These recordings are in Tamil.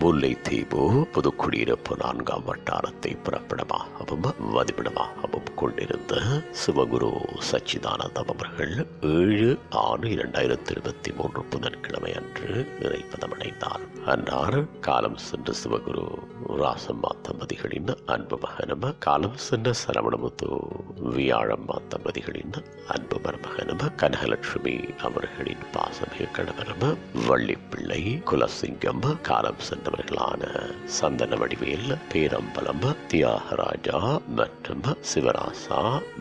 முல்லைத்தீவு புதுக்குடியிருப்பு 4ஆம் வட்டாரத்தை பிறப்பிடமாகவும் வதிவிடமாகவும் கொண்டிருந்த சிவகுரு சச்சிதானந்தம் அவர்கள் 7/6/2023 புதன்கிழமை அன்று இறைப்பதமடைந்தார். அன்னார் காலம் சென்ற சிவகுரு ராசம்மா தம்பதிகளின் அன்பு மகனும், காலம் சென்ற சரவணமுத்து வியாழம்மா தம்பதிகளின் அன்பு மருமகனும், கனகலட்சுமி அவர்களின் பாசமிகு கணவரும், வள்ளிப்பிள்ளை குலசிங்கம், காலம் சென்றவர்களான சந்தன வடிவேல், பேரம்பலம், தியாகராஜா மற்றும் சிவராசா,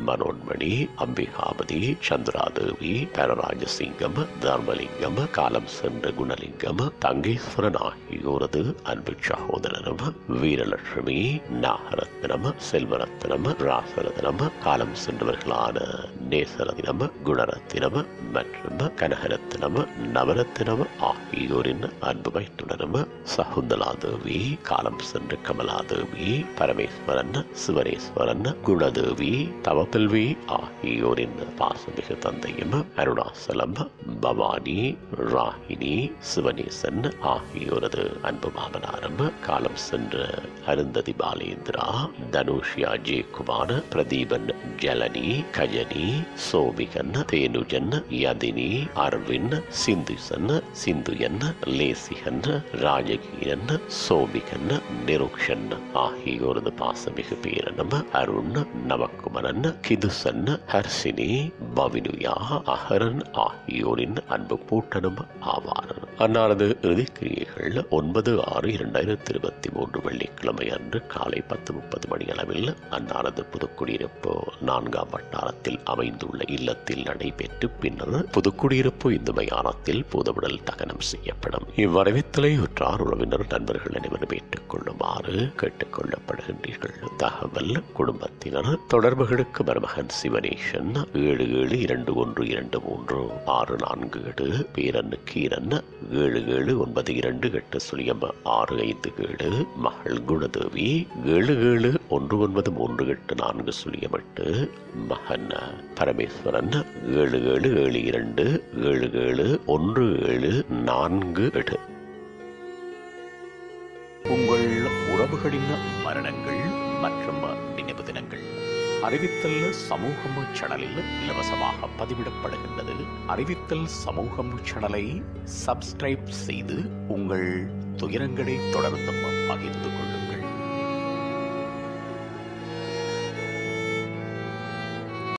மனோன்மணி, அம்பிகாபதி, சந்திராதேவி, பரராஜசிங்கம், தர்மலிங்கம், காலம் சென்ற குணலிங்கம், தங்கேஸ்வரன் ஆகியோரது அன்பு சகோதரரும், வீரலட்சுமி, நாகரத்னம், செல்வரத்னம், ராசரத்னம், காலம் சென்றவர்களான நேசரத்னம், குணரத்னம் மற்றும் கனகரத்னம், நவரத்னம் ஆகியோரின் அன்பு மைத்துனரும், சகுந்தலாதேவி, காலம் சென்ற கமலாதேவி, பரமேஸ்வரன், சிவனேஸ்வரன், குணதேவி, தவப்பில்வி ஆகியோரின் பாசமிகு தந்தையும், அருணாசலம், பவானி, ராகினி, சிவனேசன் ஆகியோரது அன்பு மாமனாரும், காலம் சென்ற அருந்ததி பாலேந்திரா, தனுஷியா ஜெயக்குமார், பிரதீபன், ஜலனி, கஜனி, சோபிகன், தேனுஜன், யதினி, அரவிந்த், சிந்துசன், சிந்துயன், லேசிகன், ராஜகீரன், சோபிகன், நிருக்ஷன் ஆகியோரது பாசமிகு பேரனும், அருண், நவக்குமரன், கிதுசன், ஹர்ஷினி, பவினுயா, அகரன் ஆகியோரின் அன்பு பூட்டனும் ஆவார். அன்னாரது இறுதிக்கிரியைகள் 9/6/2023 வெள்ளிக்கிழமை அன்று காலை 10:30 மணி அளவில் அன்னாரது புதுக்குடியிருப்பு 4ஆம் வட்டாரத்தில் அமைந்துள்ள இல்லத்தில் நடைபெற்று பின்னர் புதுக்குடியிருப்பு இந்து மயானத்தில் பூதவுடல் தகனம் செய்யப்படும். இவ்வரவித்தலை உற்றார் உறவினர் நண்பர்கள் அனைவரும் ஏற்றுக் கொள்ளுமாறு கேட்டுக் கொள்ளப்படுகின்றீர்கள். தகவல் குடும்பத்தினர் தொடர்புகளுக்கு மருமகன் சிவனேசன் 77212364 பேரன் கீரன் 779228 மகள் குணதேவி 771938 மகன் பரமேஸ்வரன் 7772771747. உங்கள் உறவுகளின் மரணங்கள் மற்றும் நினைவு தினங்கள் அறிவித்தல் சமூகம் சேனலில் இலவசமாக பதிவிடப்படுகின்றது. அறிவித்தல் சமூகம் சேனலை சப்ஸ்கிரைப் செய்து உங்கள் துயரங்களை தொடர்ந்து பகிர்ந்து கொள்ளுங்கள்.